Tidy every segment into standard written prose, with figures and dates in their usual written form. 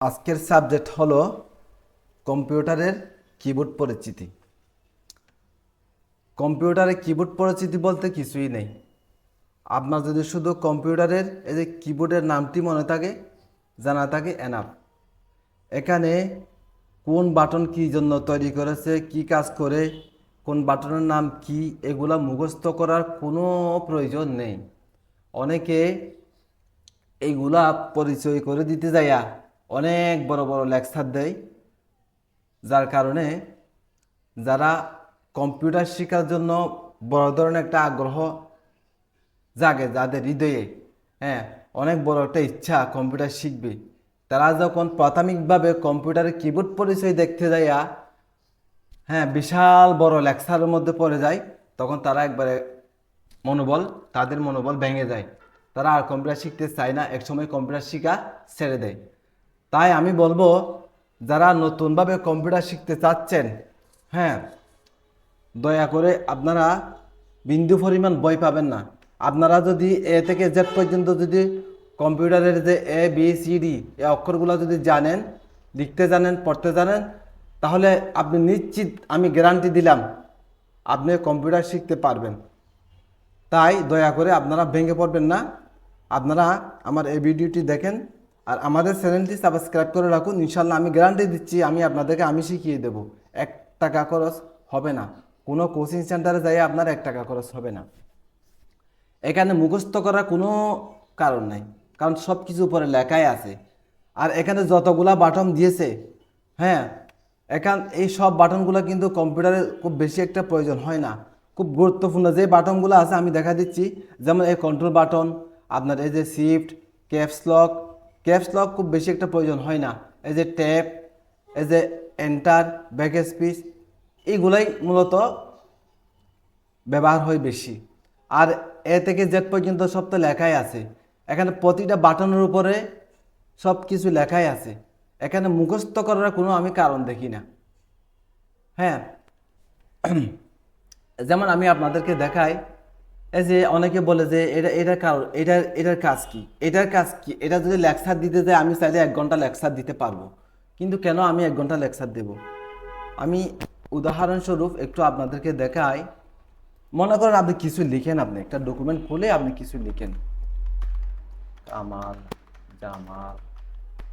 আজকের সাবজেক্ট হলো কম্পিউটারের কিবোর্ড পরিচিতি। কম্পিউটারের কিবোর্ড পরিচিতি বলতে কিছুই নেই। আপনার যদি শুধু কম্পিউটারের এই যে কিবোর্ডের নামটি মনে থাকে, জানা থাকে, এনাফ। এখানে কোন বাটন কী জন্য তৈরি করেছে, কি কাজ করে, কোন বাটনের নাম কি, এগুলা মুখস্থ করার কোনো প্রয়োজন নেই। অনেকে এইগুলা পরিচয় করে দিতে যাইয়া অনেক বড় বড় লেকচার দেয়, যার কারণে যারা কম্পিউটার শেখার জন্য বড় ধরনের একটা আগ্রহ জাগে যাদের হৃদয়ে, হ্যাঁ, অনেক বড় একটা ইচ্ছা কম্পিউটার শিখবে, তারা যখন প্রাথমিকভাবে কম্পিউটারের কিবোর্ড পরিচয় দেখতে যাইয়া হ্যাঁ বিশাল বড় লেকচারের মধ্যে পড়ে যায়, তখন তারা একবারে তাদের মনোবল ভেঙে যায়। তারা আর কম্পিউটার শিখতে চায় না, একসময় কম্পিউটার শিখা ছেড়ে দেয়। তাই আমি বলবো, যারা নতুনভাবে কম্পিউটার শিখতে চাচ্ছেন, হ্যাঁ, দয়া করে আপনারা বিন্দু পরিমাণ ভয় পাবেন না। আপনারা যদি এ থেকে জেড পর্যন্ত যদি কম্পিউটারের যে এ বি সি ডি এই অক্ষরগুলো যদি জানেন, লিখতে জানেন, পড়তে জানেন, তাহলে আপনি নিশ্চিত, আমি গ্যারান্টি দিলাম, আপনি কম্পিউটার শিখতে পারবেন। তাই দয়া করে আপনারা ভেঙে পড়বেন না। আপনারা আমার এই ভিডিওটি দেখেন আর আমাদের চ্যানেলটি সাবস্ক্রাইব করে রাখুন। ইনশাল্লাহ আমি গ্যারান্টি দিচ্ছি, আমি আপনাদেরকে শিখিয়ে দেব। 1 টাকা খরচ হবে না, কোনো কোচিং সেন্টারে যাই আপনার 1 টাকা খরচ হবে না। এখানে মুখস্থ করার কোনো কারণ নাই, কারণ সব কিছু উপরে লেখাই আছে। আর এখানে যতগুলা বাটন দিয়েছে, হ্যাঁ, এই সব বাটনগুলো কিন্তু কম্পিউটারে খুব বেশি একটা প্রয়োজন হয় না। খুব গুরুত্বপূর্ণ যে বাটনগুলো আছে আমি দেখা দিচ্ছি, যেমন এই কন্ট্রোল বাটন, আপনার এই যে শিফট, ক্যাপস লক খুব বেশি একটা প্রয়োজন হয় না। এই যে ট্যাব, এই যে এন্টার, ব্যাক স্পেস, এইগুলাই মূলত ব্যবহার হয় বেশি। আর এ থেকে জেড পর্যন্ত সব তো লেখাই আছে। এখানে প্রতিটা বাটনের উপরে সব কিছু লেখাই আছে। এখানে মুখস্থ করার কোনো আমি কারণ দেখি না। হ্যাঁ, যেমন আমি আপনাদেরকে দেখাই, এই যে অনেকে বলে যে এটার কারণ, এটার কাজ কি, এটা যদি লেকচার দিতে যায় আমি চাইলে 1 ঘন্টা লেকচার দিতে পারবো, কিন্তু কেন আমি 1 ঘন্টা লেকচার দেব? আমি উদাহরণস্বরূপ একটু আপনাদেরকে দেখাই। মনে করেন আপনি কিছু লিখেন, আপনি একটা ডকুমেন্ট খুলে আপনি কিছু লিখেন, কামাল, জামাল,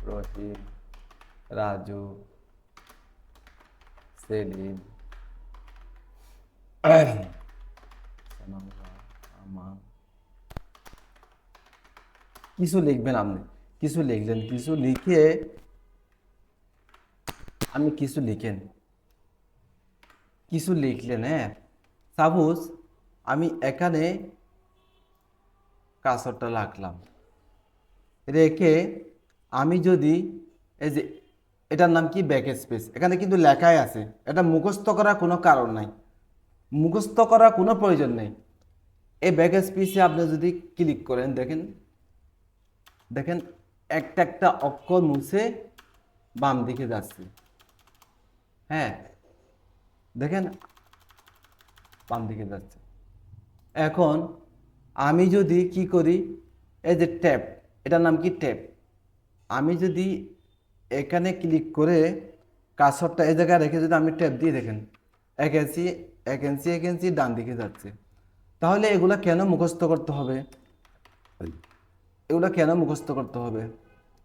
রহিম, রাজু, সেলিম, আমার, কিছু লিখবেন। আপনি কিছু লিখলেন, কিছু লিখে আমি কিছু লিখলেন, হ্যাঁ, সাপোজ আমি এখানে কার্সরটা রাখলাম, রেখে আমি যদি এই যে এটার নাম কি, ব্যাক স্পেস, এখানে কিন্তু লেখাই আছে। এটা মুখস্থ করার কোনো কারণ নাই, মুখস্থ করার কোনো প্রয়োজন নেই। এই ব্যাক স্পেসে আপনি যদি ক্লিক করেন, দেখেন দেখেন একটা একটা অক্ষর মুছে বাম দিকে যাচ্ছে। হ্যাঁ, দেখেন বাম দিকে যাচ্ছে। এখন আমি যদি কি করি, এই যে ট্যাব, এটার নাম কি, ট্যাব, আমি যদি এখানে ক্লিক করে কার্সরটা এই জায়গায় রেখে যদি আমি ট্যাব দিয়ে, দেখেন এক ইঞ্চি ডান দিকে যাচ্ছে। তাহলে এগুলা কেন মুখস্থ করতে হবে?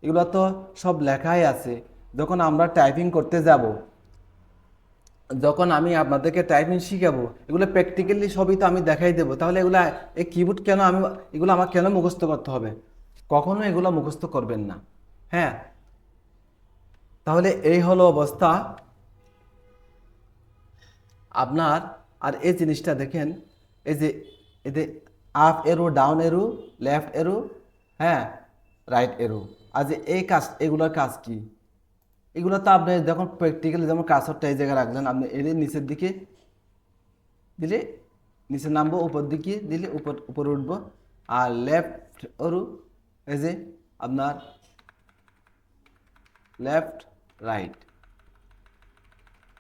এগুলো তো সব লেখাই আছে। যখন আমরা টাইপিং করতে যাব, যখন আমি আপনাদেরকে টাইপিং শিখাবো, এগুলো প্র্যাকটিক্যালি সবই তো আমি দেখাই দেবো। তাহলে এই কিবোর্ড কেন এগুলো আমার কেন মুখস্থ করতে হবে? কখনো এগুলো মুখস্থ করবেন না। হ্যাঁ, তাহলে এই হলো অবস্থা আপনার। আর এই জিনিসটা দেখেন, এই যে এতে আপ এরো, ডাউন এরো, লেফট এরো, হ্যাঁ, রাইট এরো। আর যে এগুলোর কাজ কি? এগুলো তো আপনি যখন প্র্যাকটিক্যালি, যেমন কার্সরটা এই জায়গায় রাখলেন, আপনি এর নিচের দিকে দিলে নিচে নামবো, উপর দিকে দিলে উপরে উঠবো। আর লেফট এরো, এই যে আপনার লেফট, রাইট,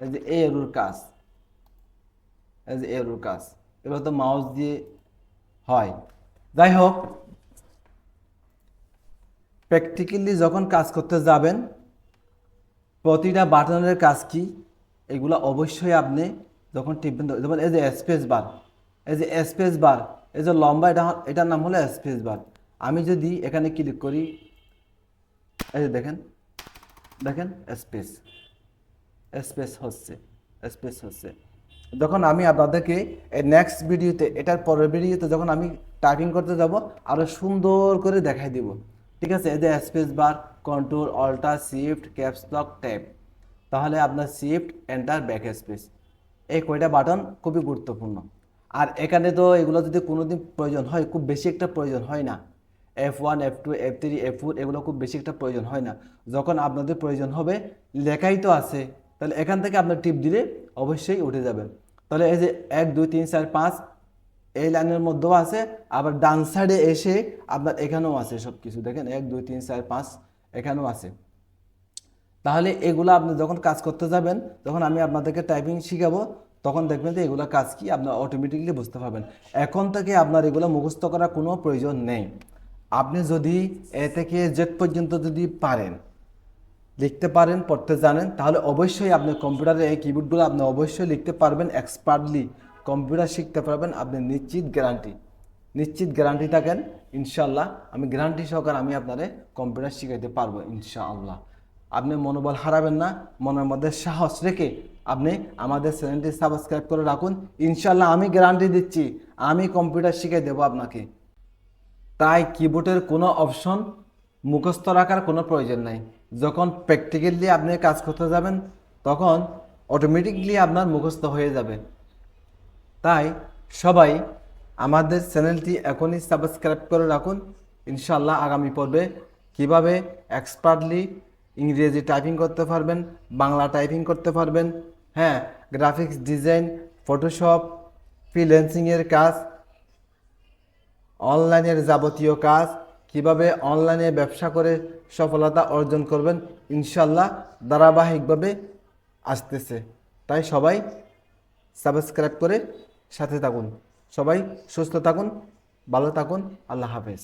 এই যে এরোর কাজ, এগুলো তো মাউস দিয়ে হয়। যাই হোক, প্র্যাকটিক্যালি যখন কাজ করতে যাবেন, প্রতিটা বাটনের কাজ কি এগুলো অবশ্যই আপনি যখন টিপবেন, যেমন এই যে স্পেস বার, এই যে স্পেস বার, এই যে লম্বা, এটার নাম হলো স্পেস বার। আমি যদি এখানে ক্লিক করি, এই যে দেখেন দেখেন স্পেস স্পেস হচ্ছে, স্পেস হচ্ছে। যখন আমি আপনাদেরকে এই নেক্সট ভিডিওতে, এটার পরের ভিডিওতে যখন আমি টাইপিং করতে যাব, আরও সুন্দর করে দেখাই দিব। ঠিক আছে, এই যে space bar, control alt shift caps lock tab, তাহলে আপনার শিফট এন্টার ব্যাক স্পেস, এই কয়টা বাটন খুবই গুরুত্বপূর্ণ। আর এখানে তো এগুলো যদি কোনোদিন প্রয়োজন হয়, খুব বেশি একটা প্রয়োজন হয় না। F1 F2 F3 F4 এগুলো খুব বেশি একটা প্রয়োজন হয় না। যখন আপনাদের প্রয়োজন হবে, লেখাই তো আছে, তাহলে এখান থেকে আপনার টিপ দিলে অবশ্যই উঠে যাবেন। তাহলে এই যে 1 2 3 4 5 এই লাইনের মধ্যেও আছে, আবার ডান সাইডে এসে আপনার এখানেও আছে সব কিছু, দেখেন 1 2 3 4 5 এখানেও আছে। তাহলে এগুলো আপনি যখন কাজ করতে যাবেন, যখন আমি আপনাদেরকে টাইপিং শিখাবো, তখন দেখবেন যে এগুলো কাজ কি আপনার অটোমেটিকলি বুঝতে পারবেন। এখন থেকে আপনার এগুলো মুখস্থ করার কোনো প্রয়োজন নেই। আপনি যদি এ থেকে জেড পর্যন্ত যদি পারেন, লিখতে পারেন, পড়তে জানেন, তাহলে অবশ্যই আপনি কম্পিউটারে এই কিবোর্ডগুলো আপনি অবশ্যই লিখতে পারবেন এক্সপার্টলি, কম্পিউটার শিখতে পারবেন আপনি, নিশ্চিত গ্যারান্টি, নিশ্চিত গ্যারান্টি থাকেন। ইনশাআল্লাহ আমি গ্যারান্টি সহকারে আমি আপনারে কম্পিউটার শিখাইতে পারবো ইনশাআল্লাহ। আপনি মনোবল হারাবেন না, মনের মধ্যে সাহস রেখে আপনি আমাদের চ্যানেলটি সাবস্ক্রাইব করে রাখুন। ইনশাআল্লাহ আমি গ্যারান্টি দিচ্ছি, আমি কম্পিউটার শিখিয়ে দেবো আপনাকে। তাই কিবোর্ডের কোনো অপশন মুখস্থ রাখার কোনো প্রয়োজন নাই। যখন প্র্যাকটিক্যালি আপনি কাজ করতে যাবেন, তখন অটোমেটিকলি আপনার মুখস্থ হয়ে যাবে। তাই সবাই আমাদের চ্যানেলটি এখনই সাবস্ক্রাইব করে রাখুন। ইনশাআল্লাহ আগামী পর্বে কিভাবে এক্সপার্টলি ইংরেজি টাইপিং করতে পারবেন, বাংলা টাইপিং করতে পারবেন, হ্যাঁ, গ্রাফিক্স ডিজাইন, ফটোশপ, ফ্রিল্যান্সিংয়ের কাজ, অনলাইনের যাবতীয় কাজ, কিভাবে অনলাইনে ব্যবসা করে সফলতা অর্জন করবেন, ইনশাল্লাহ ধারাবাহিকভাবে আসতেছে। তাই সবাই সাবস্ক্রাইব করে সাথে থাকুন। সবাই সুস্থ থাকুন, ভালো থাকুন। আল্লাহ হাফেজ।